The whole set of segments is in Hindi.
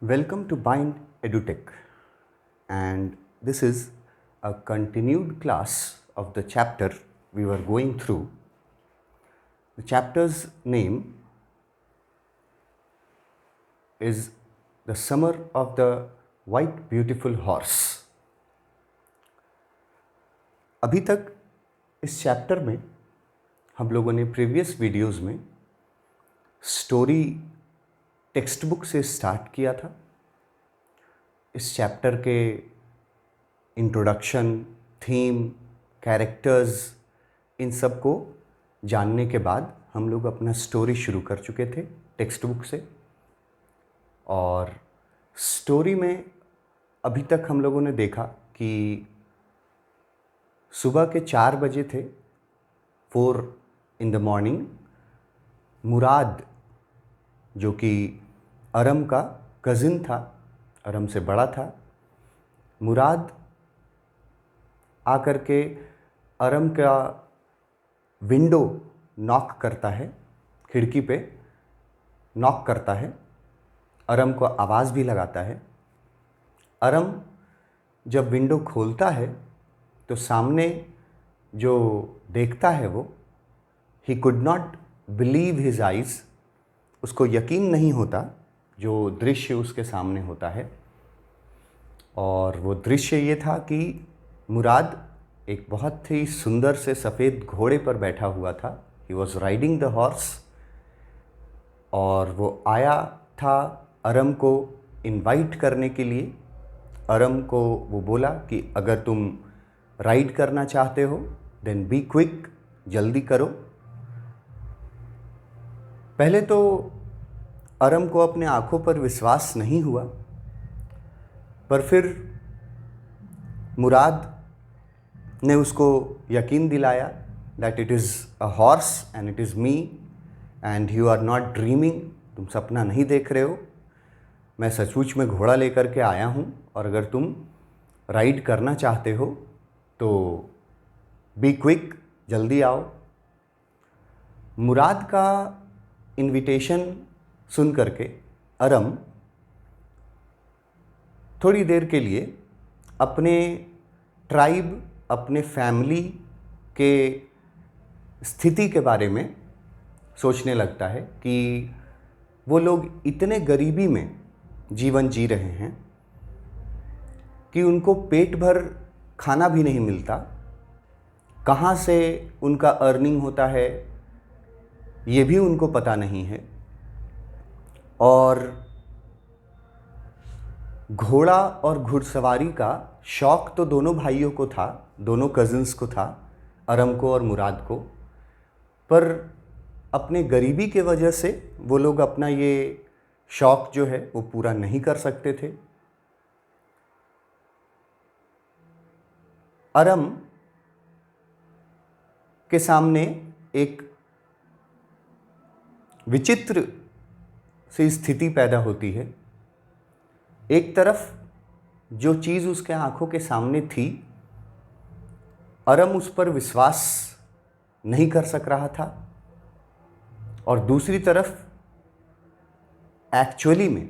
Welcome to Bind EduTech, and this is a continued class of the chapter we were going through. The chapter's name is The Summer of the White Beautiful Horse. अभी तक इस चैप्टर में हम लोगों ने प्रीवियस वीडियोस में स्टोरी टेक्स्ट बुक से स्टार्ट किया था। इस चैप्टर के इंट्रोडक्शन, थीम, कैरेक्टर्स, इन सब को जानने के बाद हम लोग अपना स्टोरी शुरू कर चुके थे टेक्स्ट बुक से। और स्टोरी में अभी तक हम लोगों ने देखा कि सुबह के 4 बजे थे, 4 in the morning, मुराद जो कि अरम का कज़िन था, अरम से बड़ा था, मुराद आकर के अरम का विंडो नॉक करता है, खिड़की पे नॉक करता है, अरम को आवाज़ भी लगाता है। अरम जब विंडो खोलता है तो सामने जो देखता है वो he could not believe his eyes, उसको यकीन नहीं होता जो दृश्य उसके सामने होता है। और वो दृश्य ये था कि मुराद एक बहुत ही सुंदर से सफ़ेद घोड़े पर बैठा हुआ था। He was riding the horse, और वो आया था अरम को इनवाइट करने के लिए। अरम को वो बोला कि अगर तुम राइड करना चाहते हो देन बी क्विक, जल्दी करो। पहले तो अरम को अपने आँखों पर विश्वास नहीं हुआ, पर फिर मुराद ने उसको यकीन दिलाया that it is a horse and it is me and you are not dreaming, तुम सपना नहीं देख रहे हो, मैं सचमुच में घोड़ा लेकर के आया हूँ, और अगर तुम राइड करना चाहते हो तो बी क्विक, जल्दी आओ। मुराद का इनविटेशन सुन करके अरम थोड़ी देर के लिए अपने ट्राइब, अपने फैमिली के स्थिति के बारे में सोचने लगता है कि वो लोग इतने गरीबी में जीवन जी रहे हैं कि उनको पेट भर खाना भी नहीं मिलता। कहाँ से उनका अर्निंग होता है ये भी उनको पता नहीं है। और घोड़ा और घुड़सवारी का शौक़ तो दोनों भाइयों को था, दोनों कज़िन्स को था, अरम को और मुराद को, पर अपने गरीबी के वजह से वो लोग अपना ये शौक़ जो है वो पूरा नहीं कर सकते थे। अरम के सामने एक विचित्र सी स्थिति पैदा होती है। एक तरफ जो चीज़ उसके आँखों के सामने थी, अरम उस पर विश्वास नहीं कर सक रहा था, और दूसरी तरफ एक्चुअली में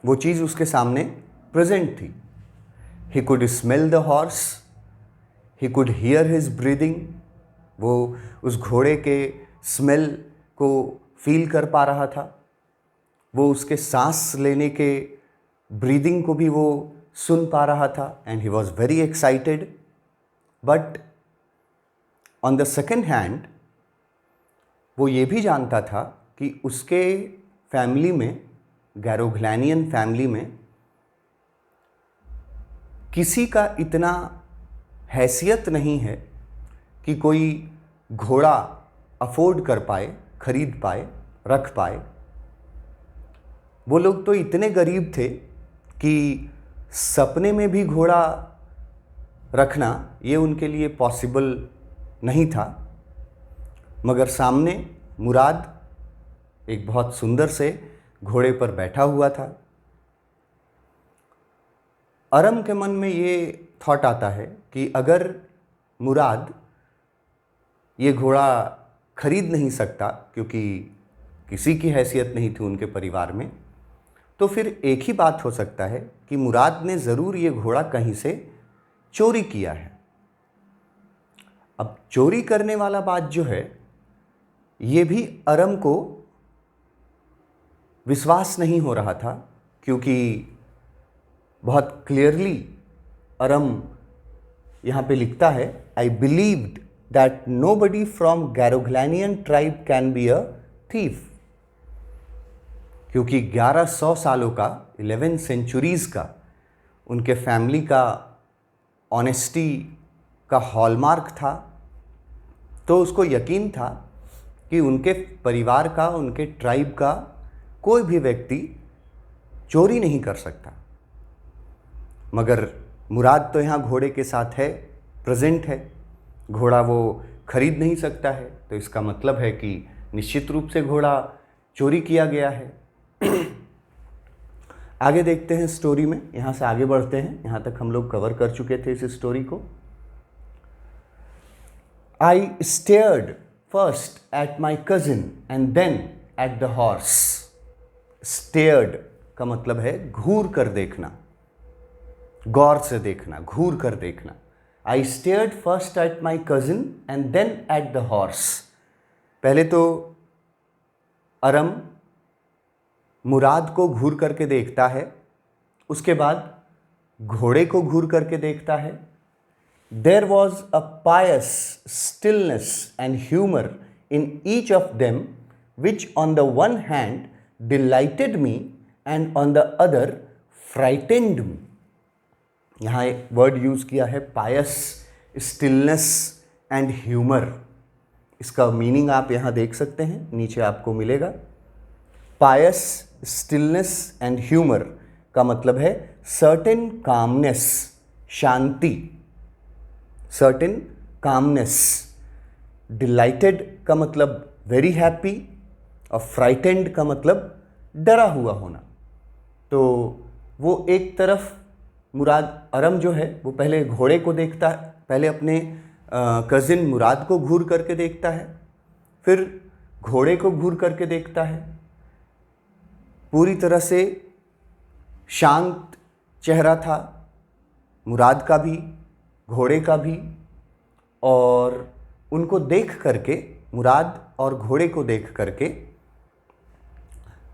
वो चीज़ उसके सामने प्रेजेंट थी। He could smell the horse, he could hear his breathing, वो उस घोड़े के स्मेल को फील कर पा रहा था, वो उसके सांस लेने के ब्रीदिंग को भी वो सुन पा रहा था, and he was very excited. But on the second hand वो ये भी जानता था कि उसके फैमिली में, गैरोग्लैनियन फैमिली में, किसी का इतना हैसियत नहीं है कि कोई घोड़ा अफोर्ड कर पाए, खरीद पाए, रख पाए। वो लोग तो इतने गरीब थे कि सपने में भी घोड़ा रखना ये उनके लिए पॉसिबल नहीं था। मगर सामने मुराद एक बहुत सुंदर से घोड़े पर बैठा हुआ था। अरम के मन में ये थॉट आता है कि अगर मुराद ये घोड़ा खरीद नहीं सकता, क्योंकि किसी की हैसियत नहीं थी उनके परिवार में, तो फिर एक ही बात हो सकता है कि मुराद ने ज़रूर ये घोड़ा कहीं से चोरी किया है। अब चोरी करने वाला बात जो है, ये भी अरम को विश्वास नहीं हो रहा था, क्योंकि बहुत क्लियरली अरम यहाँ पे लिखता है, I believed that nobody from Garoghlanian tribe can be a thief. क्योंकि 1100 सालों का, 11 सेंचुरीज़ का उनके फैमिली का ऑनेस्टी का हॉलमार्क था, तो उसको यकीन था कि उनके परिवार का, उनके ट्राइब का कोई भी व्यक्ति चोरी नहीं कर सकता। मगर मुराद तो यहाँ घोड़े के साथ है, प्रेजेंट है, घोड़ा वो खरीद नहीं सकता है, तो इसका मतलब है कि निश्चित रूप से घोड़ा चोरी किया गया है। आगे देखते हैं स्टोरी में, यहाँ से आगे बढ़ते हैं। यहाँ तक हम लोग कवर कर चुके थे इस स्टोरी को। I stared first at my cousin and then at the horse. Stared का मतलब है घूर कर देखना, गौर से देखना, घूर कर देखना। I stared first at my cousin and then at the horse. पहले तो अरम मुराद को घूर करके देखता है, उसके बाद घोड़े को घूर करके देखता है। There was a pious stillness and humour in each of them which on the one hand delighted me and on the other frightened me. यहाँ एक वर्ड यूज़ किया है, पायस, स्टिलनेस एंड ह्यूमर। इसका मीनिंग आप यहाँ देख सकते हैं, नीचे आपको मिलेगा। पायस, स्टिलनेस एंड ह्यूमर का मतलब है सर्टेन कामनेस, शांति, सर्टेन कामनेस। डिलाइटेड का मतलब वेरी हैप्पी, और फ्राइटेंड का मतलब डरा हुआ होना। तो वो एक तरफ मुराद अरम जो है वो पहले घोड़े को देखता है, पहले अपने कज़िन मुराद को घूर करके देखता है, फिर घोड़े को घूर करके देखता है। पूरी तरह से शांत चेहरा था मुराद का भी, घोड़े का भी, और उनको देख करके, मुराद और घोड़े को देख करके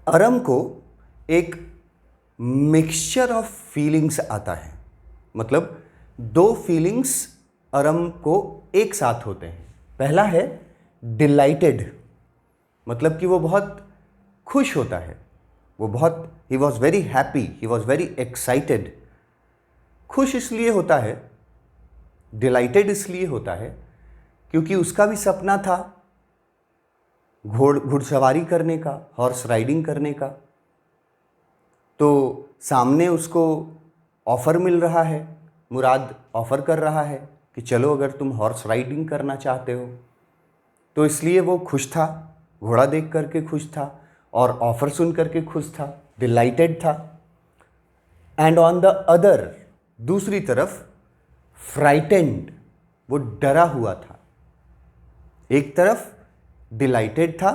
अरम को एक मिक्सचर ऑफ फीलिंग्स आता है। मतलब दो फीलिंग्स अरम को एक साथ होते हैं। पहला है डिलाइटेड, मतलब कि वो बहुत खुश होता है, वो बहुत, he was very happy, he was very excited. खुश इसलिए होता है, डिलाइटेड इसलिए होता है क्योंकि उसका भी सपना था घुड़सवारी करने का, हॉर्स राइडिंग करने का। तो सामने उसको ऑफ़र मिल रहा है, मुराद ऑफ़र कर रहा है कि चलो अगर तुम हॉर्स राइडिंग करना चाहते हो, तो इसलिए वो खुश था, घोड़ा देख करके खुश था और ऑफ़र सुन करके खुश था, डिलाइटेड था। एंड ऑन द अदर, दूसरी तरफ फ्राइटेंड, वो डरा हुआ था। एक तरफ डिलाइटेड था,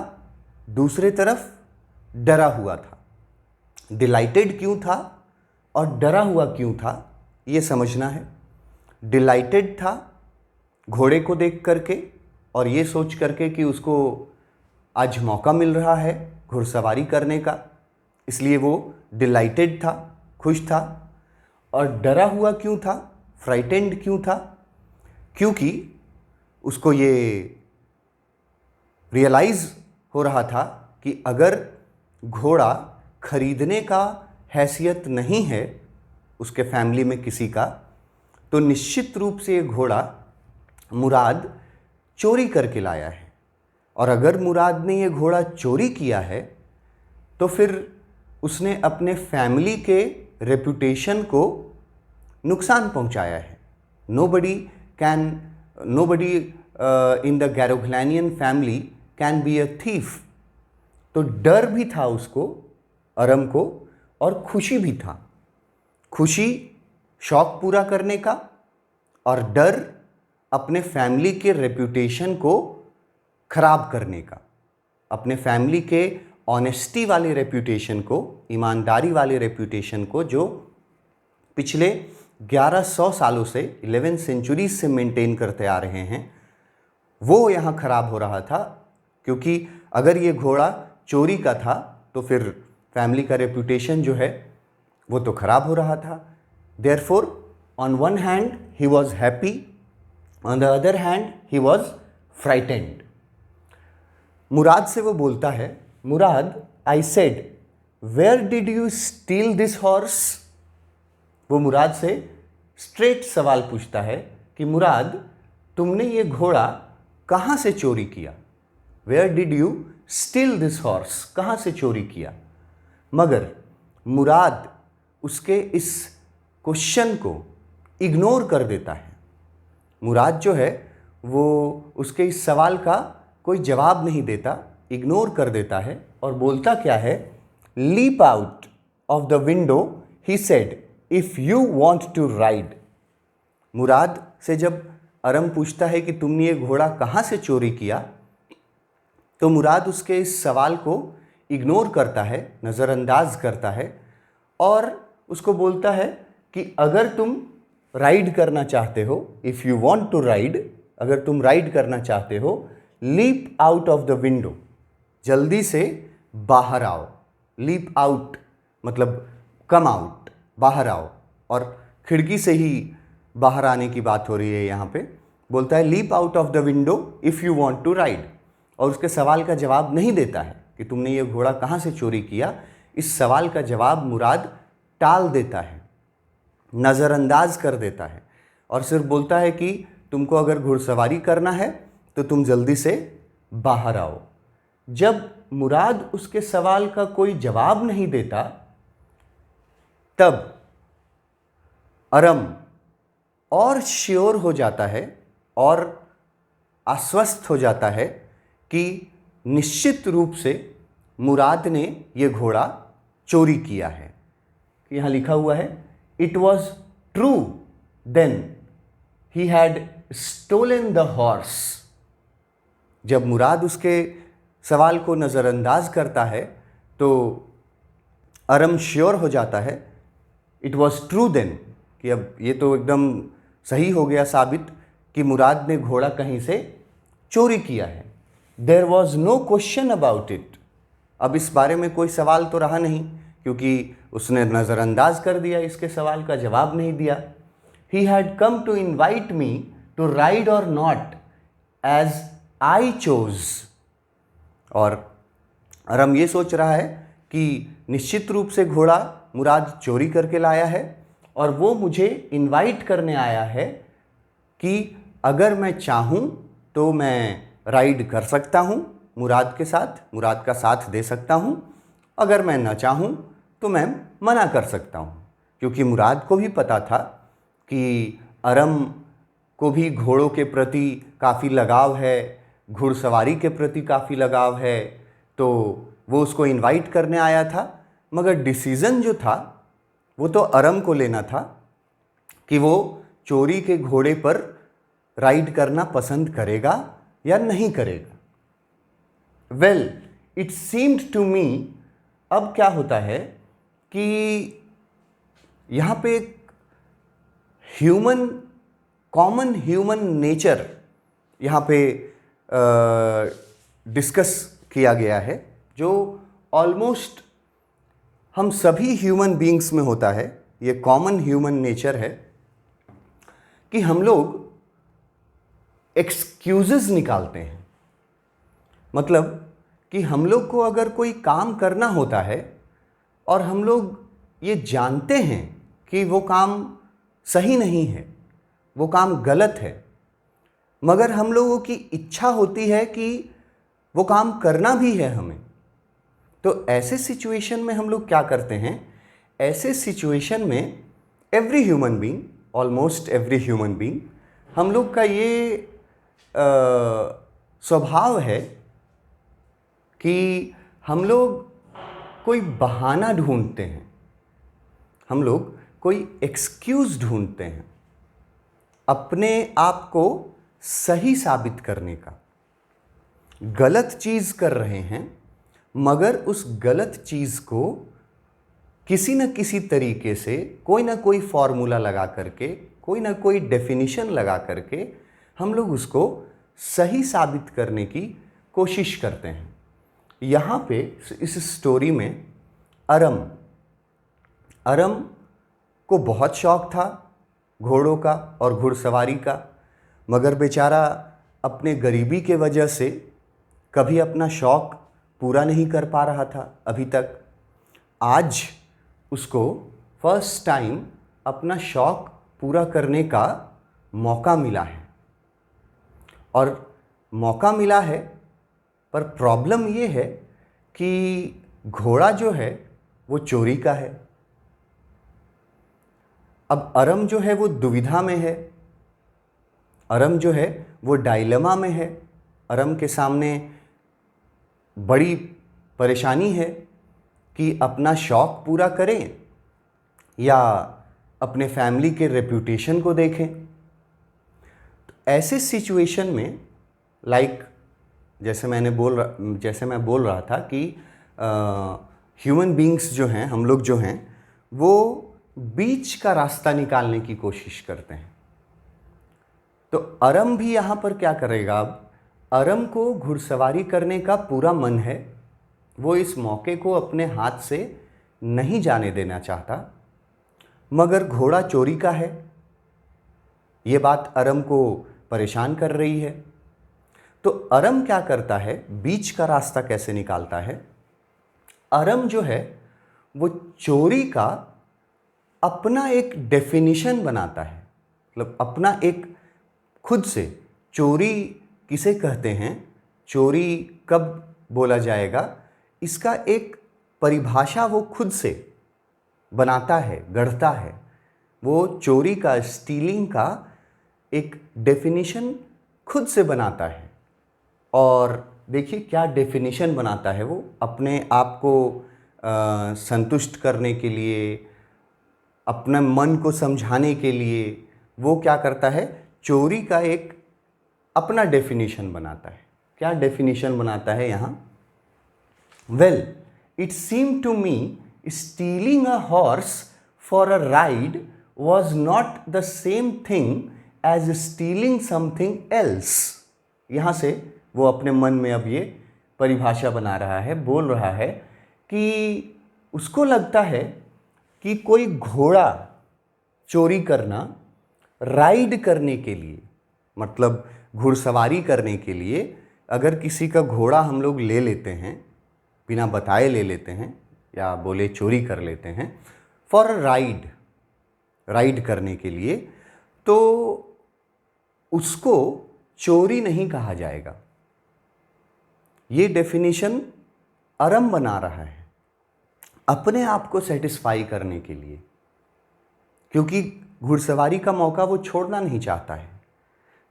दूसरे तरफ डरा हुआ था। डिलाइटेड क्यों था और डरा हुआ क्यों था, ये समझना है। डिलाइटेड था घोड़े को देख करके और ये सोच करके कि उसको आज मौका मिल रहा है घुड़सवारी करने का, इसलिए वो डिलाइटेड था, खुश था। और डरा हुआ क्यों था, फ्राइटेंड क्यों था, क्योंकि उसको ये रियलाइज़ हो रहा था कि अगर घोड़ा खरीदने का हैसियत नहीं है उसके फैमिली में किसी का, तो निश्चित रूप से ये घोड़ा मुराद चोरी करके लाया है। और अगर मुराद ने ये घोड़ा चोरी किया है तो फिर उसने अपने फैमिली के रेपुटेशन को नुकसान पहुंचाया है। Nobody in the Garoghlanian family can be a thief. तो डर भी था उसको, अरम को, और खुशी भी था। खुशी शौक पूरा करने का और डर अपने फैमिली के रेपुटेशन को खराब करने का, अपने फैमिली के ऑनेस्टी वाली रेप्यूटेशन को, ईमानदारी वाली रेप्यूटेशन को जो पिछले 1100 सालों से 11 सेंचुरी से मेंटेन करते आ रहे हैं, वो यहाँ खराब हो रहा था। क्योंकि अगर ये घोड़ा चोरी का था तो फिर फैमिली का रेप्यूटेशन जो है वो तो खराब हो रहा था। Therefore on one hand he was happy, on the other hand he was frightened. Mourad से वो बोलता है, Mourad, I said, where did you steal this horse? वो मुराद से स्ट्रेट सवाल पूछता है कि मुराद, तुमने ये घोड़ा कहाँ से चोरी किया? Where did you steal this horse? कहाँ से चोरी किया? मगर मुराद उसके इस क्वेश्चन को इग्नोर कर देता है। मुराद जो है वो उसके इस सवाल का कोई जवाब नहीं देता, इग्नोर कर देता है और बोलता क्या है, leap out of the window he said, if you want to ride. Mourad से जब अरम पूछता है कि तुमने ये घोड़ा कहाँ से चोरी किया, तो मुराद उसके इस सवाल को इग्नोर करता है, नज़रअंदाज करता है और उसको बोलता है कि अगर तुम राइड करना चाहते हो, if you want to ride, अगर तुम राइड करना चाहते हो, leap out of the window, जल्दी से बाहर आओ। लीप आउट मतलब कम आउट, बाहर आओ। और खिड़की से ही बाहर आने की बात हो रही है यहाँ पे। बोलता है leap out of the window if you want to ride, और उसके सवाल का जवाब नहीं देता है कि तुमने ये घोड़ा कहाँ से चोरी किया। इस सवाल का जवाब मुराद टाल देता है, नज़रअंदाज कर देता है और सिर्फ बोलता है कि तुमको अगर घुड़सवारी करना है तो तुम जल्दी से बाहर आओ। जब मुराद उसके सवाल का कोई जवाब नहीं देता, तब अरम और श्योर हो जाता है और आश्वस्त हो जाता है कि निश्चित रूप से मुराद ने यह घोड़ा चोरी किया है। यहाँ लिखा हुआ है, it was true then he had stolen the horse. जब मुराद उसके सवाल को नज़रअंदाज करता है तो अरम श्योर हो जाता है, इट वॉज ट्रू देन, कि अब ये तो एकदम सही हो गया साबित कि मुराद ने घोड़ा कहीं से चोरी किया है। There was no question about it. अब इस बारे में कोई सवाल तो रहा नहीं क्योंकि उसने नज़रअंदाज कर दिया, इसके सवाल का जवाब नहीं दिया। He had come to invite me to ride और नॉट एज आई चोज। और अरम ये सोच रहा है कि निश्चित रूप से घोड़ा मुराद चोरी करके लाया है और वो मुझे इनवाइट करने आया है कि अगर मैं चाहूँ तो मैं राइड कर सकता हूँ मुराद के साथ, मुराद का साथ दे सकता हूँ, अगर मैं ना चाहूँ तो मैं मना कर सकता हूँ। क्योंकि मुराद को भी पता था कि अरम को भी घोड़ों के प्रति काफ़ी लगाव है, घुड़सवारी के प्रति काफ़ी लगाव है, तो वो उसको इनवाइट करने आया था। मगर डिसीज़न जो था वो तो अरम को लेना था कि वो चोरी के घोड़े पर राइड करना पसंद करेगा या नहीं करेगा। Well, it seemed to me, अब क्या होता है कि यहाँ पे कॉमन ह्यूमन नेचर यहाँ पे डिस्कस किया गया है, जो ऑलमोस्ट हम सभी ह्यूमन बीइंग्स में होता है। ये कॉमन ह्यूमन नेचर है कि हम लोग एक्सक्यूजेस निकालते हैं। मतलब कि हम लोग को अगर कोई काम करना होता है और हम लोग ये जानते हैं कि वो काम सही नहीं है, वो काम गलत है, मगर हम लोगों की इच्छा होती है कि वो काम करना भी है हमें, तो ऐसे सिचुएशन में हम लोग क्या करते हैं? ऐसे सिचुएशन में every human being, almost every human being, हम लोग का ये स्वभाव है कि हम लोग कोई बहाना ढूंढते हैं, हम लोग कोई एक्सक्यूज़ ढूंढते हैं अपने आप को सही साबित करने का। गलत चीज़ कर रहे हैं मगर उस गलत चीज़ को किसी न किसी तरीके से कोई ना कोई फॉर्मूला लगा करके, कोई ना कोई डेफिनेशन लगा करके हम लोग उसको सही साबित करने की कोशिश करते हैं। यहाँ पे इस स्टोरी में अरम को बहुत शौक था घोड़ों का और घुड़सवारी का, मगर बेचारा अपने गरीबी के वजह से कभी अपना शौक पूरा नहीं कर पा रहा था अभी तक। आज उसको फर्स्ट टाइम अपना शौक पूरा करने का मौका मिला है, और मौका मिला है, पर प्रॉब्लम ये है कि घोड़ा जो है वो चोरी का है। अब अरम जो है वो दुविधा में है, अरम जो है वो डायलेमा में है। अरम के सामने बड़ी परेशानी है कि अपना शौक पूरा करें या अपने फैमिली के रेप्यूटेशन को देखें। तो ऐसे सिचुएशन में जैसे मैं बोल रहा था कि ह्यूमन बीइंग्स जो हैं, हम लोग जो हैं, वो बीच का रास्ता निकालने की कोशिश करते हैं। तो अरम भी यहाँ पर क्या करेगा? अब अरम को घुड़सवारी करने का पूरा मन है, वो इस मौके को अपने हाथ से नहीं जाने देना चाहता, मगर घोड़ा चोरी का है। ये बात अरम को परेशान कर रही है। तो अरम क्या करता है? बीच का रास्ता कैसे निकालता है? अरम जो है वो चोरी का अपना एक डेफिनेशन बनाता है, मतलब अपना एक खुद से। चोरी किसे कहते हैं, चोरी कब बोला जाएगा, इसका एक परिभाषा वो खुद से बनाता है, गढ़ता है। वो चोरी का, स्टीलिंग का एक डेफिनेशन खुद से बनाता है। और देखिए क्या डेफिनेशन बनाता है वो, अपने आप को संतुष्ट करने के लिए, अपने मन को समझाने के लिए वो क्या करता है? चोरी का एक अपना डेफिनेशन बनाता है। क्या डेफिनेशन बनाता है यहाँ? Well, it seemed to me stealing a horse for a ride was not the same thing as stealing something else. यहाँ से वो अपने मन में अब ये परिभाषा बना रहा है, बोल रहा है कि उसको लगता है कि कोई घोड़ा चोरी करना, राइड करने के लिए, मतलब घुड़सवारी करने के लिए, अगर किसी का घोड़ा हम लोग ले लेते हैं, बिना बताए ले लेते हैं, या बोले चोरी कर लेते हैं फॉर अ राइड करने के लिए, तो उसको चोरी नहीं कहा जाएगा। ये डेफिनेशन अरम बना रहा है अपने आप को सेटिस्फाई करने के लिए, क्योंकि घुड़सवारी का मौका वो छोड़ना नहीं चाहता है।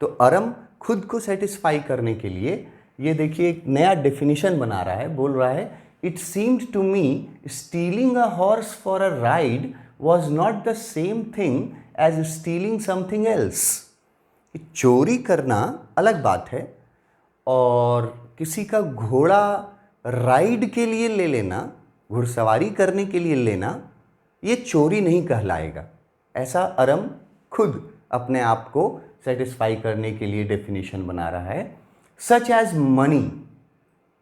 तो अरम खुद को सेटिस्फाई करने के लिए ये देखिए एक नया डेफिनेशन बना रहा है, बोल रहा है it seemed to me stealing a horse for a ride was not the same thing as stealing something else. चोरी करना अलग बात है, और किसी का घोड़ा राइड के लिए ले लेना, घुड़सवारी करने के लिए लेना, ये चोरी नहीं कहलाएगा। ऐसा अरम खुद अपने आप को सेटिस्फाई करने के लिए डेफिनेशन बना रहा है। सच एज मनी,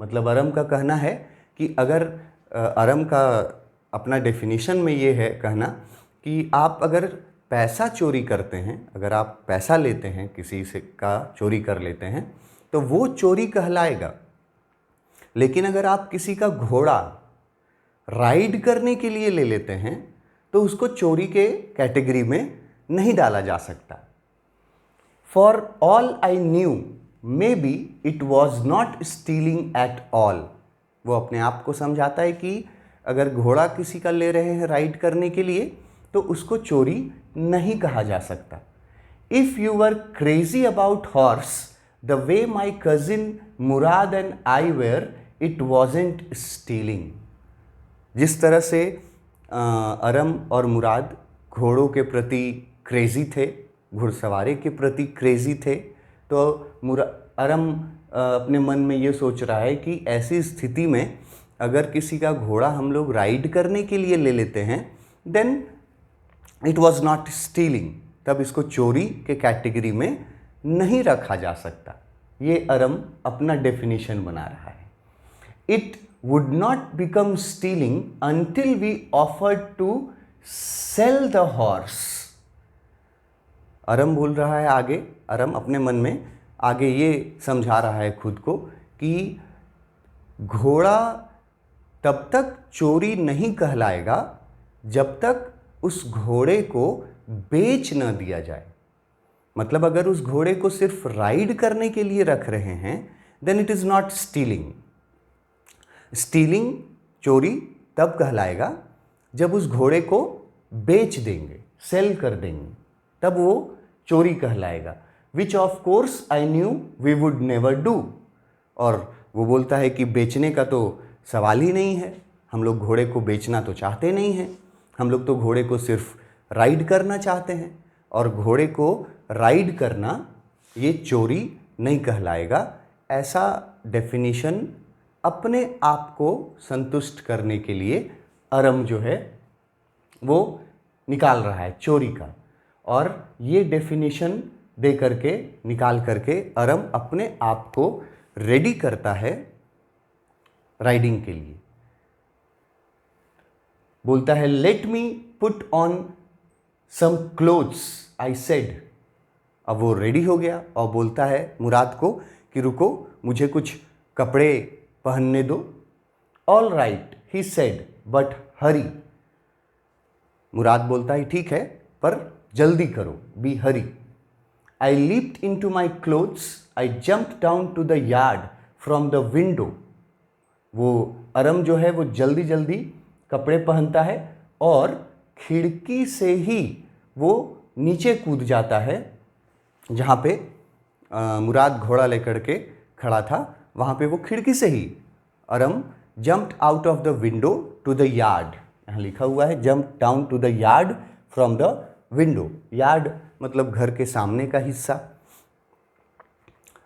मतलब अरम का कहना है कि अगर अरम का अपना डेफिनेशन में ये है कहना कि आप अगर पैसा चोरी करते हैं, अगर आप पैसा लेते हैं, किसी से का चोरी कर लेते हैं, तो वो चोरी कहलाएगा। लेकिन अगर आप किसी का घोड़ा राइड करने के लिए ले लेते हैं तो उसको चोरी के कैटेगरी में नहीं डाला जा सकता। For all I knew may be it was not stealing at all. वो अपने आप को समझाता है कि अगर घोड़ा किसी का ले रहे हैं राइड करने के लिए तो उसको चोरी नहीं कहा जा सकता। If you were crazy about horse the way my cousin Murad and I were, it wasn't stealing. जिस तरह से अरम और मुराद घोड़ों के प्रति क्रेजी थे, घुड़सवारी के प्रति क्रेजी थे, तो अरम अपने मन में ये सोच रहा है कि ऐसी स्थिति में अगर किसी का घोड़ा हम लोग राइड करने के लिए ले लेते हैं then it was not stealing, तब इसको चोरी के कैटेगरी में नहीं रखा जा सकता। ये अरम अपना डेफिनेशन बना रहा है। It would not become stealing until we offered to sell the horse. Aram बोल रहा है आगे, अरम अपने मन में आगे ये समझा रहा है खुद को कि घोड़ा तब तक चोरी नहीं कहलाएगा जब तक उस घोड़े को बेच न दिया जाए। मतलब अगर उस घोड़े को सिर्फ राइड करने के लिए रख रहे हैं then it is not stealing. Stealing, चोरी तब कहलाएगा जब उस घोड़े को बेच देंगे, सेल कर देंगे, तब वो चोरी कहलाएगा। Which of course I knew we would never do. और वो बोलता है कि बेचने का तो सवाल ही नहीं है, हम लोग घोड़े को बेचना तो चाहते नहीं हैं, हम लोग तो घोड़े को सिर्फ राइड करना चाहते हैं, और घोड़े को राइड करना ये चोरी नहीं कहलाएगा। ऐसा डेफिनेशन अपने आप को संतुष्ट करने के लिए अरम जो है वो निकाल रहा है चोरी का, और ये डेफिनेशन दे करके, निकाल करके अरम अपने आप को रेडी करता है राइडिंग के लिए। बोलता है let me put on some clothes I said. अब वो रेडी हो गया और बोलता है मुराद को कि रुको, मुझे कुछ कपड़े पहनने दो। All right he said but hurry. Mourad बोलता है ठीक है पर जल्दी करो, be hurry. I leaped into my clothes, I jumped down to the yard from the window. वो अरम जो है वो जल्दी जल्दी कपड़े पहनता है और खिड़की से ही वो नीचे कूद जाता है। जहाँ पे मुराद घोड़ा लेकर के खड़ा था वहाँ पे वो खिड़की से ही Aram jumped out of the window to the yard. यहाँ लिखा हुआ है jump down to the yard from the window. Yard मतलब घर के सामने का हिस्सा।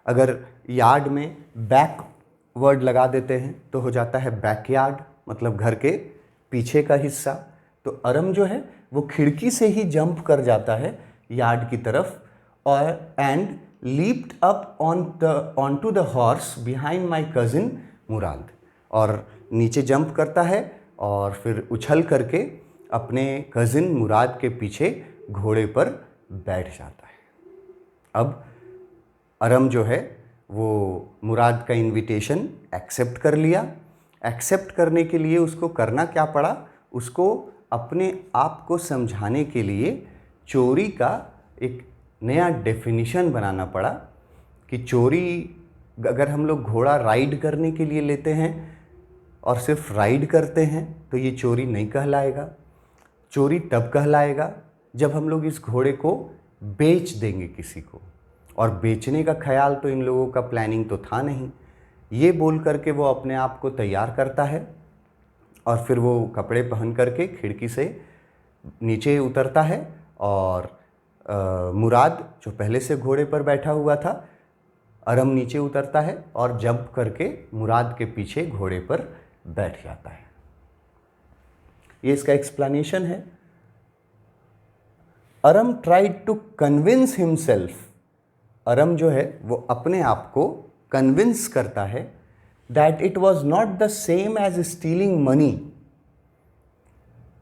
अगर यार्ड में बैक वर्ड लगा देते हैं तो हो जाता है बैकयार्ड, मतलब घर के पीछे का हिस्सा। तो अरम जो है वो खिड़की से ही जंप कर जाता है यार्ड की तरफ, और and leaped up on to the horse behind my cousin Mourad. और नीचे जंप करता है और फिर उछल करके अपने कज़िन मुराद के पीछे घोड़े पर बैठ जाता है। अब अरम जो है वो मुराद का इनविटेशन एक्सेप्ट कर लिया। एक्सेप्ट करने के लिए उसको करना क्या पड़ा, उसको अपने आप को समझाने के लिए चोरी का एक नया डेफिनेशन बनाना पड़ा कि चोरी अगर हम लोग घोड़ा राइड करने के लिए लेते हैं और सिर्फ राइड करते हैं तो ये चोरी नहीं कहलाएगा। चोरी तब कहलाएगा जब हम लोग इस घोड़े को बेच देंगे किसी को, और बेचने का ख्याल तो इन लोगों का प्लानिंग तो था नहीं। ये बोल करके वो अपने आप को तैयार करता है और फिर वो कपड़े पहन करके खिड़की से नीचे उतरता है, और मुराद जो पहले से घोड़े पर बैठा हुआ था, अरम नीचे उतरता है और जंप करके मुराद के पीछे घोड़े पर बैठ जाता है। ये इसका एक्सप्लेनेशन है। Aram tried to convince himself. Aram जो है वो अपने आप को कन्विंस करता है that it was not the same as stealing money.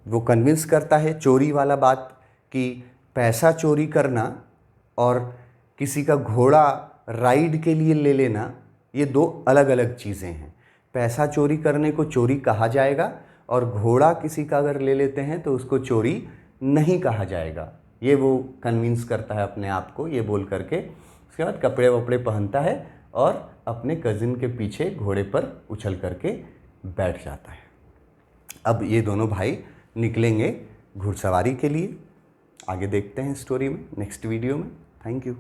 वो कन्विंस करता है चोरी वाला बात कि पैसा चोरी करना और किसी का घोड़ा राइड के लिए ले लेना ये दो अलग अलग चीज़ें हैं। पैसा चोरी करने को चोरी कहा जाएगा और घोड़ा किसी का अगर ले लेते हैं तो उसको चोरी नहीं कहा जाएगा। ये वो कन्विंस करता है अपने आप को, ये बोल करके उसके बाद कपड़े वपड़े पहनता है और अपने कज़िन के पीछे घोड़े पर उछल करके बैठ जाता है। अब ये दोनों भाई निकलेंगे घुड़सवारी के लिए। आगे देखते हैं स्टोरी में नेक्स्ट वीडियो में। Thank you.